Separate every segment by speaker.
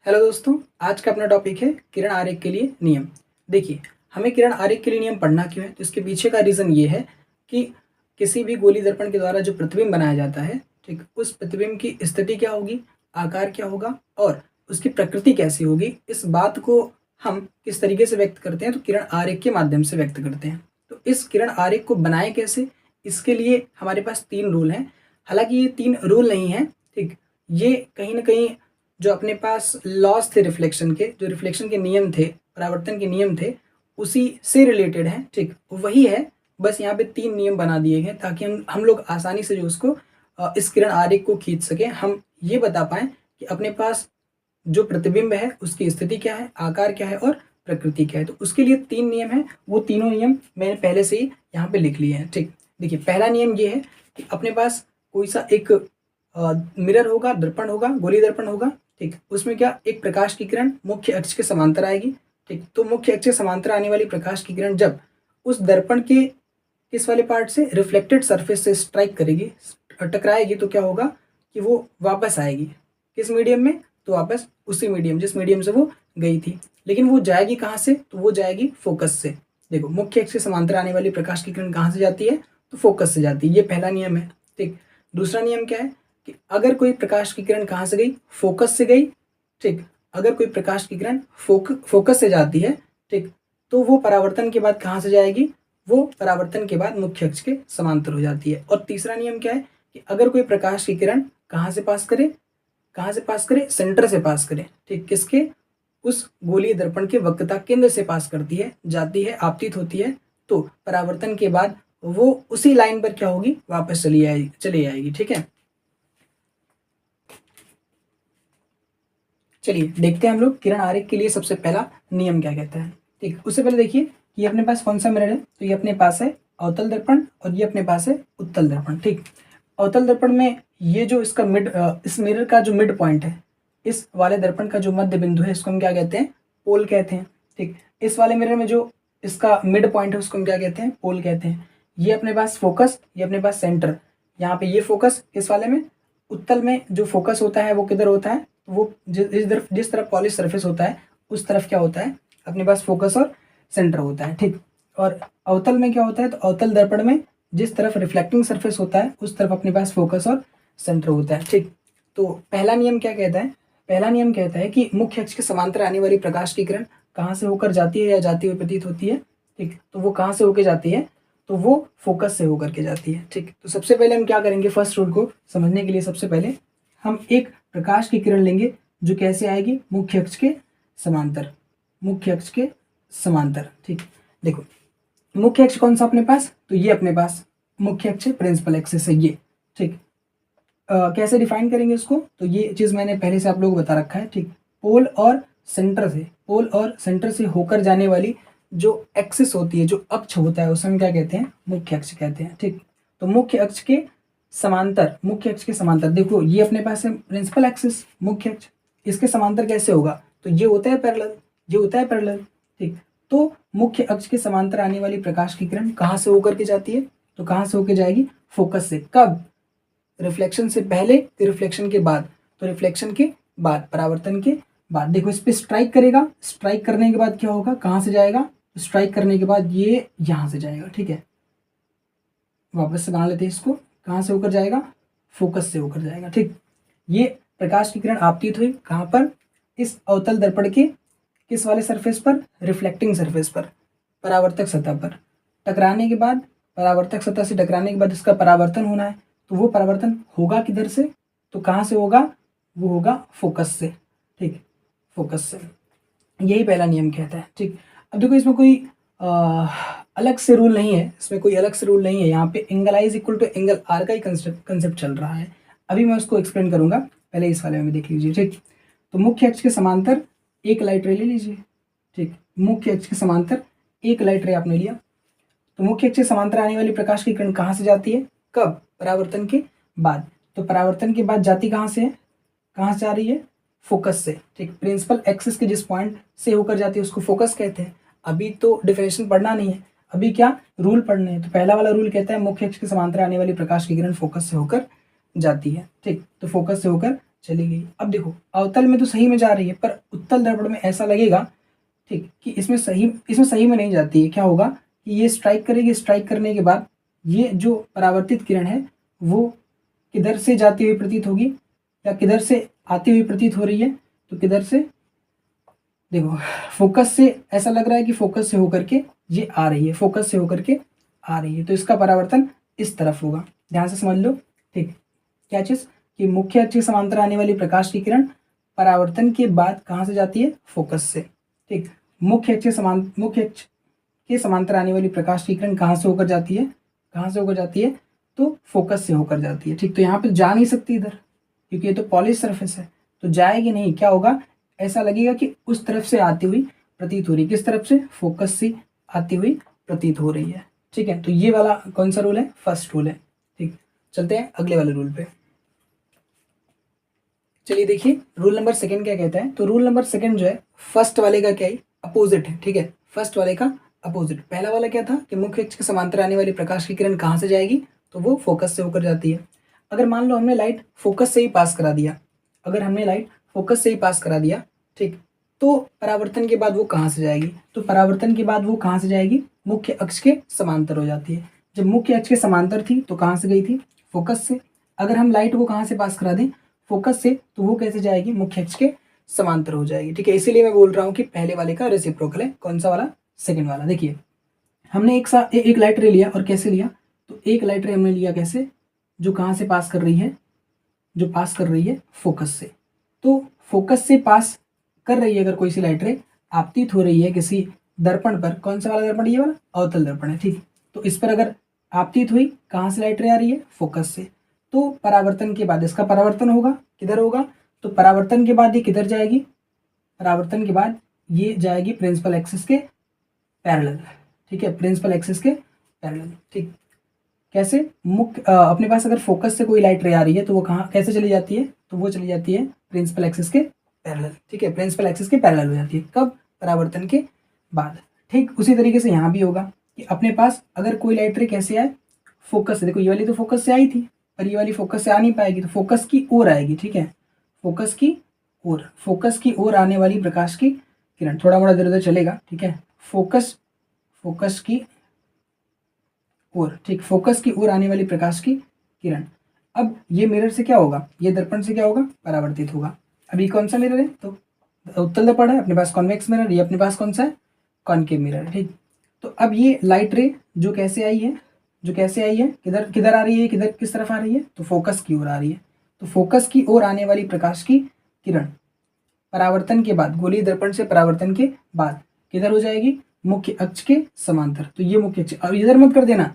Speaker 1: Hello दोस्तों, आज का अपना टॉपिक है किरण आरेख के लिए नियम। देखिए, हमें किरण आरेख के लिए नियम पढ़ना क्यों है? तो इसके पीछे का रीज़न ये है कि किसी भी गोली दर्पण के द्वारा जो प्रतिबिंब बनाया जाता है, ठीक, उस प्रतिबिंब की स्थिति क्या होगी, आकार क्या होगा और उसकी प्रकृति कैसी होगी, इस बात को हम किस तरीके से व्यक्त करते हैं? तो किरण आरेख के माध्यम से व्यक्त करते हैं। तो इस किरण आरेख को बनाएँ कैसे? इसके लिए हमारे पास 3 रूल हैं। हालाँकि ये 3 रूल नहीं हैं, ठीक? ये कहीं न कहीं जो अपने पास लॉस थे रिफ्लेक्शन के, जो रिफ्लेक्शन के नियम थे, परावर्तन के नियम थे, उसी से रिलेटेड हैं, ठीक? वही है, बस यहाँ पे 3 नियम बना दिए गए ताकि हम लोग आसानी से जो उसको इस किरण आरेख को खींच सकें। हम ये बता पाएँ कि अपने पास जो प्रतिबिंब है, उसकी स्थिति क्या है, आकार क्या है और प्रकृति क्या है। तो उसके लिए 3 नियम हैं, वो तीनों नियम मैंने पहले से ही यहाँ पे लिख लिए हैं, ठीक? देखिए, पहला नियम ये है कि अपने पास कोई सा एक मिरर होगा, दर्पण होगा, गोलीय दर्पण होगा, ठीक? उसमें क्या एक प्रकाश की किरण मुख्य अक्ष के समांतर आएगी, ठीक? तो मुख्य अक्ष के समांतर आने वाली प्रकाश की किरण जब उस दर्पण के किस वाले पार्ट से, रिफ्लेक्टेड सरफेस से स्ट्राइक करेगी, टकराएगी, तो क्या होगा कि वो वापस आएगी। किस मीडियम में? तो वापस उसी मीडियम जिस मीडियम से वो गई थी। लेकिन वो जाएगी कहाँ से? तो वो जाएगी फोकस से। देखो, मुख्य अक्ष के समांतर आने वाली प्रकाश की किरण कहाँ से जाती है? तो फोकस से जाती है। ये पहला नियम है, ठीक? दूसरा नियम क्या है कि अगर कोई प्रकाश की किरण कहाँ से गई? फोकस से गई, ठीक? अगर कोई प्रकाश की किरण फोकस से जाती है, ठीक, तो वो परावर्तन के बाद कहाँ से जाएगी? वो परावर्तन के बाद मुख्य अक्ष के समांतर हो जाती है। और तीसरा नियम क्या है कि अगर कोई प्रकाश की किरण कहाँ से पास करे? कहाँ से पास करे? सेंटर से पास करे, ठीक? किसके? उस गोलीय दर्पण के वक्रता केंद्र से पास करती है, जाती है, आपतित होती है, तो परावर्तन के बाद वो उसी लाइन पर क्या होगी? वापस चली आएगी, ठीक है? चलिए देखते हैं हम लोग किरण आरेख के लिए सबसे पहला नियम क्या कहता है, ठीक? उससे पहले देखिए, ये अपने पास कौन सा मिरर है? तो ये अपने पास है अवतल दर्पण और ये अपने पास है उत्तल दर्पण, ठीक? अवतल दर्पण में ये जो इसका इस मिरर का जो मिड पॉइंट है, इस वाले दर्पण का जो मध्य बिंदु है, इसको हम क्या कहते हैं? पोल कहते हैं, ठीक? इस वाले मिरर में जो इसका मिड पॉइंट है, उसको हम क्या कहते हैं? पोल कहते हैं। ये अपने पास फोकस, ये अपने पास सेंटर। यहाँ पे ये फोकस इस वाले में, उत्तल में जो फोकस होता है वो किधर होता है? वो जिस तरफ पॉलिश सरफेस होता है, उस तरफ क्या होता है? अपने पास फोकस और सेंटर होता है, ठीक? और अवतल में क्या होता है? तो अवतल दर्पण में जिस तरफ रिफ्लेक्टिंग सरफेस होता है, उस तरफ अपने पास फोकस और सेंटर होता है, ठीक? तो पहला नियम क्या कहता है? पहला नियम कहता है कि मुख्य अक्ष के समांतर आने वाली प्रकाश की किरण कहाँ से होकर जाती है या जाती हुई प्रतीत होती है, ठीक? तो वो कहाँ से होकर जाती है? तो वो फोकस से होकर के जाती है, ठीक? तो सबसे पहले हम क्या करेंगे? फर्स्ट रूल को समझने के लिए सबसे पहले हम एक प्रकाश की किरण लेंगे जो कैसे आएगी? मुख्य अक्ष के समांतर, मुख्य अक्ष के समांतर, ठीक? देखो, मुख्य अक्ष कौन सा अपने पास? तो ये अपने पास मुख्य अक्ष प्रिंसिपल एक्सिस है ये, ठीक? कैसे डिफाइन करेंगे इसको? तो ये चीज़ मैंने पहले से आप लोगों को बता रखा है, ठीक? पोल और सेंटर से होकर जाने वाली जो एक्सिस होती है, जो अक्ष होता है, उसे हम क्या कहते हैं? मुख्य अक्ष कहते हैं, ठीक? तो मुख्य अक्ष के समांतर देखो, ये अपने पास है प्रिंसिपल एक्सिस, मुख्य अक्ष। इसके समांतर कैसे होगा? तो ये होता है पैरेलल, ठीक? तो मुख्य अक्ष के समांतर आने वाली प्रकाश की किरण कहाँ से होकर के जाती है? तो कहाँ से होकर जाएगी? फोकस से। कब? रिफ्लेक्शन से पहले कि रिफ्लेक्शन के बाद? तो रिफ्लेक्शन के बाद, परावर्तन के बाद। देखो, इस पे स्ट्राइक करेगा, स्ट्राइक करने के बाद क्या होगा? कहाँ से जाएगा? स्ट्राइक करने के बाद ये यहाँ से जाएगा, ठीक है? वापस से बना लेते हैं इसको। कहाँ से होकर जाएगा? फोकस से होकर जाएगा, ठीक? ये प्रकाश की किरण आपतित हुई कहाँ पर? इस अवतल दर्पण के किस वाले सरफेस पर? रिफ्लेक्टिंग सरफेस पर, परावर्तक सतह पर। टकराने के बाद, परावर्तक सतह से टकराने के बाद इसका परावर्तन होना है, तो वो परावर्तन होगा किधर से? तो कहाँ से होगा? वो होगा फोकस से, ठीक? फोकस से। यही पहला नियम कहता है, ठीक? अब देखो, इसमें कोई अलग से रूल नहीं है, यहाँ पे angle I is equal to angle R का ही कंसेप्ट चल रहा है। अभी मैं उसको एक्सप्लेन करूंगा, पहले इस वाले में देख लीजिए, ठीक? तो मुख्य अक्ष के समांतर एक लाइट रे ले लीजिए, ठीक? मुख्य अक्ष के समांतर एक लाइट रे आपने लिया, तो मुख्य अक्ष के समांतर आने वाली प्रकाश की किरण कहाँ से जाती है? कब? परावर्तन के बाद। तो परावर्तन के बाद जाती कहाँ से है? कहाँ से आ रही है? फोकस से, ठीक? प्रिंसिपल एक्सिस के जिस पॉइंट से होकर जाती है उसको फोकस कहते हैं। अभी तो डिफिनेशन पढ़ना नहीं है, अभी क्या रूल पढ़ने हैं। तो पहला वाला रूल कहता है मुख्य अक्ष के समांतर आने वाली प्रकाश की किरण फोकस से होकर जाती है, ठीक? तो फोकस से होकर चली गई। अब देखो अवतल में तो सही में जा रही है, पर उत्तल दर्पण में ऐसा लगेगा, ठीक, कि इसमें सही में नहीं जाती है। क्या होगा कि ये स्ट्राइक करेगी, स्ट्राइक करने के बाद ये जो परावर्तित किरण है वो किधर से जाती हुई प्रतीत होगी या किधर से आती हुई प्रतीत हो रही है, तो किधर से, देखो फोकस से ऐसा लग रहा है कि फोकस से होकर के ये आ रही है, फोकस से होकर के आ रही है, तो इसका परावर्तन इस तरफ होगा। ध्यान से समझ लो, ठीक। क्या चीज कि मुख्य अक्ष के समांतर आने वाली प्रकाश की किरण परावर्तन के बाद कहाँ से जाती है, फोकस से, ठीक। मुख्य अक्ष के समांतर आने वाली प्रकाश की किरण कहाँ से होकर जाती है, कहाँ से होकर जाती है, तो फोकस से होकर जाती है, ठीक। तो यहाँ पे जा नहीं सकती इधर, क्योंकि ये तो पॉलिश सरफेस है, तो जाएगी नहीं। क्या होगा, ऐसा लगेगा कि उस तरफ से आती हुई प्रतीत हो रही है। किस तरफ से, फोकस से आती हुई प्रतीत हो रही है, ठीक है। तो ये वाला कौन सा रूल है, फर्स्ट रूल है, ठीक। चलते हैं अगले वाले रूल पे। चलिए देखिए रूल नंबर सेकंड क्या कहता है। तो रूल नंबर सेकंड जो है फर्स्ट वाले का क्या है, अपोजिट है, ठीक है। फर्स्ट वाले का अपोजिट। पहला वाला क्या था कि मुख्य अक्ष के समांतर आने वाली प्रकाश की किरण कहाँ से जाएगी, तो वो फोकस से होकर जाती है। अगर मान लो हमने लाइट फोकस से ही पास करा दिया, अगर हमने लाइट फोकस से ही पास करा दिया, ठीक, तो परावर्तन के बाद वो कहाँ से जाएगी, तो परावर्तन के बाद वो कहाँ से जाएगी, मुख्य अक्ष के समांतर हो जाती है। जब मुख्य अक्ष के समांतर थी तो कहाँ से गई थी, फोकस से। अगर हम लाइट को कहाँ से पास करा दें, फोकस से, तो वो कैसे जाएगी, मुख्य अक्ष के समांतर हो जाएगी, ठीक है। इसीलिए मैं बोल रहा हूँ कि पहले वाले का रेसिप्रोकल है। कौन सा वाला, सेकंड वाला। देखिए हमने एक लाइट रे लिया, और कैसे लिया, तो एक लाइट रे हमने लिया कैसे, जो कहाँ से पास कर रही है, जो पास कर रही है फोकस से। तो फोकस से पास कर रही है अगर कोई सी लाइट रे, आपतित हो रही है किसी दर्पण पर, कौन सा वाला दर्पण, ये वाला अवतल दर्पण है, ठीक। तो इस पर अगर आपतित हुई, कहाँ से लाइट रे आ रही है, फोकस से, तो परावर्तन के बाद इसका परावर्तन होगा, किधर होगा, तो परावर्तन के बाद ये किधर जाएगी, परावर्तन के बाद ये जाएगी प्रिंसिपल एक्सिस के पैरेलल, ठीक है, प्रिंसिपल एक्सिस के पैरेलल, ठीक। कैसे, अपने पास अगर फोकस से कोई लाइट रे आ रही है तो वो कहाँ कैसे चली जाती है, तो वो चली जाती है प्रिंसिपल एक्सिस के पैरेलल, ठीक है, प्रिंसिपल एक्सिस के पैरेलल हो जाती है। कब, परावर्तन के बाद। ठीक उसी तरीके से यहाँ भी होगा कि अपने पास अगर कोई लाइट रे कैसे आए, फोकस से, देखो ये वाली तो फोकस से आई थी, पर ये वाली फोकस से आ नहीं पाएगी, तो फोकस की ओर आएगी, ठीक है, फोकस की ओर आने वाली प्रकाश की किरण, थोड़ा मोड़ा इधर उधर चलेगा, ठीक है, फोकस की ओर, ठीक, फोकस की ओर आने वाली प्रकाश की किरण अब ये मिरर से क्या होगा, ये दर्पण से क्या होगा, परावर्तित होगा। अब ये कौन सा मिरर है, तो उत्तल दर्पण है, अपने पास कॉन्वेक्स मिरर, ये अपने पास कौन सा है, कॉनकेव मिरर, ठीक। तो अब ये लाइट रे जो कैसे आई है, किधर किधर आ रही है, किधर किस तरफ आ रही है, तो फोकस की ओर आ रही है। तो फोकस की ओर आने वाली प्रकाश की किरण परावर्तन के बाद, गोलीय दर्पण से परावर्तन के बाद किधर हो जाएगी, मुख्य अक्ष के समांतर। तो ये मुख्य अक्ष, अब इधर मत कर देना,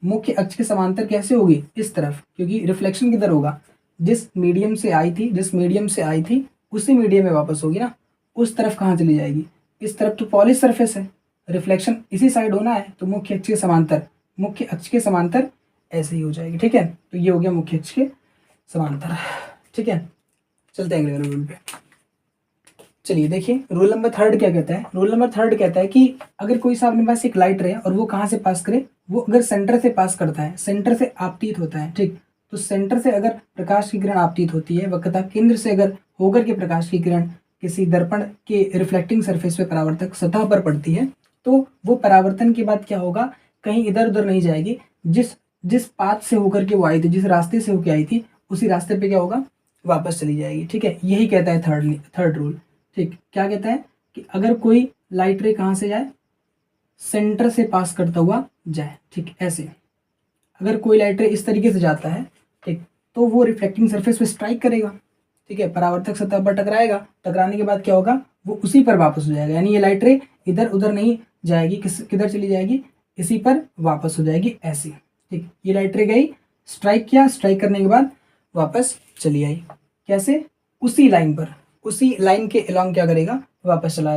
Speaker 1: मुख्य अक्ष के समांतर कैसे होगी, इस तरफ, क्योंकि रिफ्लेक्शन किधर होगा, जिस मीडियम से आई थी उसी मीडियम में वापस होगी ना, उस तरफ कहाँ चली जाएगी, इस तरफ, तो पॉलिश सरफेस है, रिफ्लेक्शन इसी साइड होना है, तो मुख्य अक्ष के समांतर ऐसे ही हो जाएगी, ठीक है। तो ये हो गया मुख्य अक्ष के समांतर, ठीक है। चलते हैं अगले रूल पे। चलिए देखिए रूल नंबर थर्ड क्या कहता है। रूल नंबर थर्ड कहता है कि अगर कोई सा अपने पास एक लाइट रे और वो कहाँ से पास करे, वो अगर सेंटर से पास करता है, सेंटर से आपतित होता है, ठीक, तो सेंटर से अगर प्रकाश की किरण आपतित होती है, वक्रता केंद्र से अगर होकर के प्रकाश की किरण किसी दर्पण के रिफ्लेक्टिंग सरफेस पे परावर्तक सतह पर पड़ती है, तो वो परावर्तन के बाद क्या होगा, कहीं इधर उधर नहीं जाएगी, जिस जिस पाथ से होकर के वो आई थी, जिस रास्ते से होकर आई थी, उसी रास्ते पे क्या होगा, वापस चली जाएगी, ठीक है। यही कहता है थर्ड रूल, ठीक। क्या कहता है कि अगर कोई लाइट रे कहाँ से जाए, सेंटर से पास करता हुआ जाए, ठीक, ऐसे अगर कोई लाइट रे इस तरीके से जाता है, ठीक, तो वो रिफ्लेक्टिंग सरफेस पे स्ट्राइक करेगा, ठीक है, परावर्तक सतह पर टकराएगा, टकराने के बाद क्या होगा, वो उसी पर वापस हो जाएगा, यानी ये लाइट रे इधर उधर नहीं जाएगी, किधर चली जाएगी, इसी पर वापस हो जाएगी, ऐसे, ठीक। ये लाइट रे गई, स्ट्राइक किया, स्ट्राइक करने के बाद वापस चली आई, कैसे, उसी लाइन के अलोंग क्या करेगा, वापस चला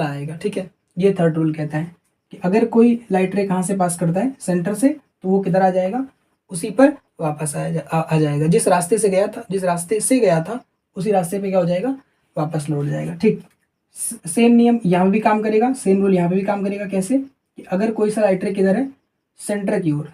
Speaker 1: आएगा, ठीक है। ये थर्ड रूल कहता है कि अगर कोई लाइट रे कहाँ से पास करता है, सेंटर से, तो वो किधर आ जाएगा, उसी पर वापस आ जाएगा, जिस रास्ते से गया था उसी रास्ते पे क्या हो जाएगा, वापस लौट जाएगा, ठीक। सेम नियम यहाँ भी काम करेगा, सेम रूल यहाँ पे भी काम करेगा। कैसे कि अगर कोई सा लाइट रे किधर है, सेंटर की ओर,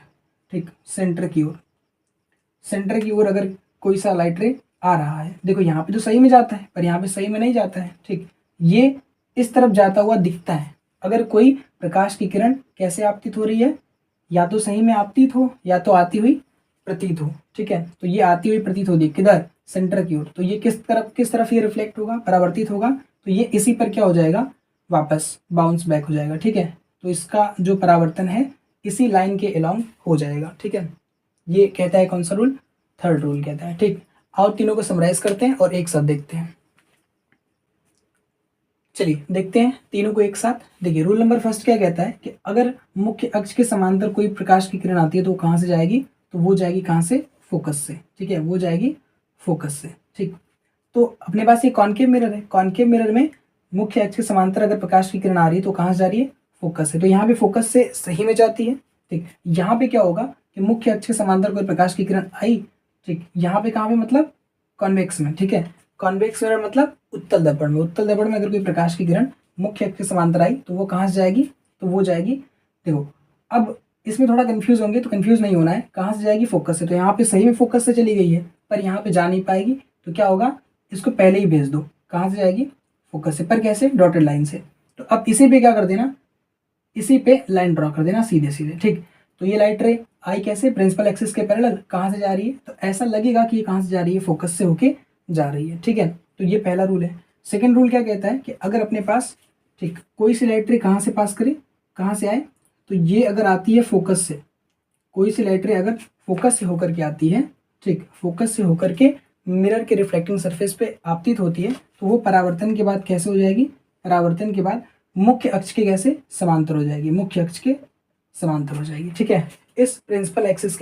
Speaker 1: ठीक, सेंटर की ओर अगर कोई सा लाइट रे आ रहा है। देखो यहाँ पे तो सही में जाता है, पर यहाँ पे सही में नहीं जाता है। ठीक, ये इस तरफ जाता हुआ दिखता है। अगर कोई प्रकाश की किरण कैसे आपतित हो रही है, या तो सही में आपतित हो या तो आती हुई प्रतीत हो। ठीक है, तो ये आती हुई प्रतीत होगी किधर, सेंटर की ओर। तो ये किस तरफ ये रिफ्लेक्ट होगा, परावर्तित होगा। तो ये इसी पर क्या हो जाएगा, वापस बाउंस बैक हो जाएगा। ठीक है, तो इसका जो परावर्तन है इसी लाइन के अलोंग हो जाएगा। ठीक है, ये कहता है कौन सा रूल, थर्ड रूल कहता है। ठीक, आओ तीनों को समराइज करते हैं और एक साथ देखते हैं। चलिए देखते हैं तीनों को एक साथ। देखिए रूल नंबर फर्स्ट क्या कहता है कि अगर मुख्य अक्ष के समांतर कोई प्रकाश की किरण आती है तो वो कहाँ से जाएगी, तो वो जाएगी कहाँ से, फोकस से। ठीक है, वो जाएगी फोकस से। ठीक, तो अपने पास ये कॉनकेव मिरर है। कॉनकेव मिरर में मुख्य अक्ष के समांतर अगर प्रकाश की किरण आ रही है तो कहाँ से जा रही है, फोकस से। तो यहाँ पे फोकस से सही में जाती है। ठीक, यहाँ पे क्या होगा कि मुख्य अक्ष के समांतर कोई प्रकाश की किरण आई। ठीक, यहाँ पे कहाँ पे, मतलब कॉन्वेक्स में। ठीक है, कॉन्वेक्स मिरर मतलब उत्तल दर्पण में। उत्तल दर्पण में अगर कोई प्रकाश की किरण मुख्य अक्ष के समांतर आई तो वो कहाँ से जाएगी, तो वो जाएगी, देखो अब इसमें थोड़ा कंफ्यूज होंगे तो कंफ्यूज नहीं होना है, कहाँ से जाएगी, फोकस से। तो यहाँ पे सही में फोकस से चली गई है, पर यहाँ पे जा नहीं पाएगी। तो क्या होगा, इसको पहले ही भेज दो, कहाँ से जाएगी, फोकस से। पर कैसे, डॉटेड लाइन से। तो अब इसी पे क्या कर देना, इसी पे लाइन ड्रॉ कर देना सीधे सीधे। ठीक, तो ये लाइट रे आई कैसे, प्रिंसिपल एक्सिस के पैरेलल कहाँ से जा रही है, तो ऐसा लगेगा कि ये कहाँ से जा रही है, फोकस से होके जा रही है। ठीक है, तो ये पहला रूल है। सेकंड रूल क्या कहता है कि अगर अपने पास, ठीक, कोई सी लाइट रे कहाँ से पास करे, कहाँ से आए, तो ये अगर आती है फोकस से, कोई सी लाइट रे अगर फोकस से होकर के आती है, ठीक, फोकस से होकर के मिरर के रिफ्लेक्टिंग सरफेस पे आपतित होती है, तो वो परावर्तन के बाद कैसे हो जाएगी, परावर्तन के बाद मुख्य अक्ष के कैसे समांतर हो जाएगी, मुख्य अक्ष के समांतर हो जाएगी। ठीक है, इस प्रिंसिपल एक्सिस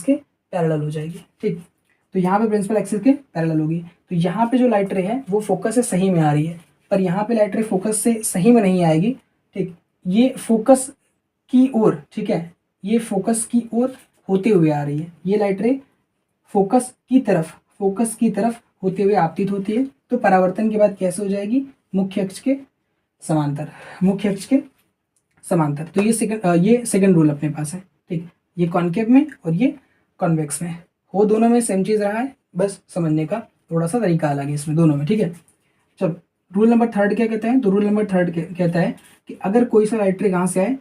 Speaker 1: के पैरेलल हो जाएगी। ठीक, तो यहाँ पे प्रिंसिपल एक्सिस के पैरेलल होगी। तो यहाँ पे जो लाइट रे है वो फोकस से सही में आ रही है, पर यहाँ पे लाइट रे फोकस से सही में नहीं आएगी। ठीक, ये फोकस की ओर, ठीक है, ये फोकस की ओर होते हुए आ रही है। ये लाइट रे फोकस की तरफ होते हुए आपतित होती है। तो परावर्तन के बाद कैसे हो जाएगी, मुख्य अक्ष के समांतर, मुख्य अक्ष के समांतर। तो ये सेकंड रूल अपने पास है। ठीक, ये कॉनकेव में और ये कॉन्वेक्स में, हो दोनों में सेम चीज़ रहा है, बस समझने का थोड़ा सा तरीका अलग है इसमें दोनों में। ठीक है, चलो रूल नंबर थर्ड क्या कहता है, तो रूल नंबर थर्ड कहता है कि अगर कोई सा लाइट रे कहाँ से आए,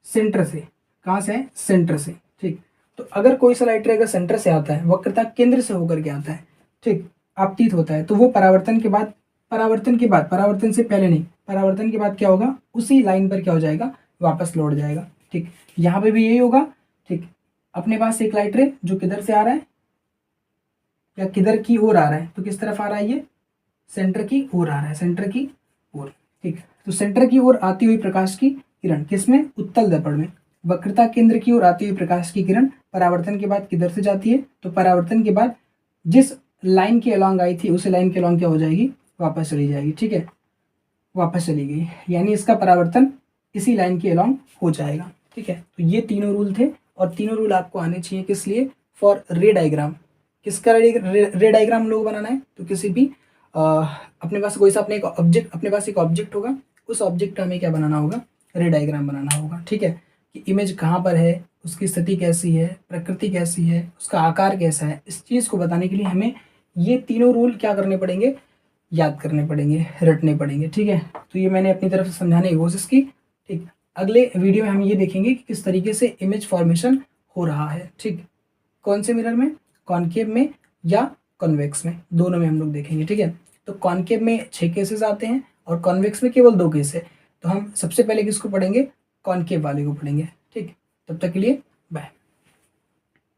Speaker 1: सेंटर से, कहाँ से आए, सेंटर से। ठीक, तो अगर कोई सा लाइट रे अगर सेंटर से आता है, वक्रता केंद्र से होकर के आता है, ठीक, आपतित होता है, तो वो परावर्तन के बाद, परावर्तन से पहले नहीं, परावर्तन के बाद क्या होगा, उसी लाइन पर क्या हो जाएगा, वापस लौट जाएगा। ठीक, यहाँ पे भी यही होगा। ठीक, अपने पास एक लाइट रे जो किधर से आ रहा है या किधर की ओर आ रहा है, तो किस तरफ आ रहा है, ये सेंटर की ओर आ रहा है, सेंटर की ओर। ठीक, तो सेंटर की ओर आती हुई प्रकाश की किरण किसमें, उत्तल दर्पण में। वक्रता केंद्र की ओर आती हुई प्रकाश की किरण परावर्तन के बाद किधर से जाती है, तो परावर्तन के बाद जिस लाइन के अलॉन्ग आई थी उसी लाइन के अलॉन्ग क्या हो जाएगी, वापस चली जाएगी। ठीक है, वापस चली गई, यानी इसका परावर्तन इसी लाइन के अलॉन्ग हो जाएगा। ठीक है, तो ये तीनों रूल थे और तीनों रूल आपको आने चाहिए, किस लिए, फॉर रे डायग्राम। किसका रे डायग्राम लोग बनाना है, तो किसी भी अपने पास कोई सा अपने पास एक ऑब्जेक्ट होगा, उस ऑब्जेक्ट का हमें क्या बनाना होगा, रे डायग्राम बनाना होगा। ठीक है, कि इमेज कहाँ पर है, उसकी स्थिति कैसी है, प्रकृति कैसी है, उसका आकार कैसा है, इस चीज़ को बताने के लिए हमें ये तीनों रूल क्या करने पड़ेंगे, याद करने पड़ेंगे, रटने पड़ेंगे। ठीक है, तो ये मैंने अपनी तरफ से समझाने की कोशिश की। ठीक, अगले वीडियो में हम ये देखेंगे कि किस तरीके से इमेज फॉर्मेशन हो रहा है। ठीक, कौन से मिरर में, कॉनकेव में या कॉन्वेक्स में, दोनों में हम लोग देखेंगे। ठीक है, तो कॉनकेव में 6 केसेस आते हैं और कॉन्वेक्स में केवल 2 केस है। तो हम सबसे पहले किसको पढ़ेंगे, कॉनकेव वाले को पढ़ेंगे। ठीक, तब तक के लिए बाय।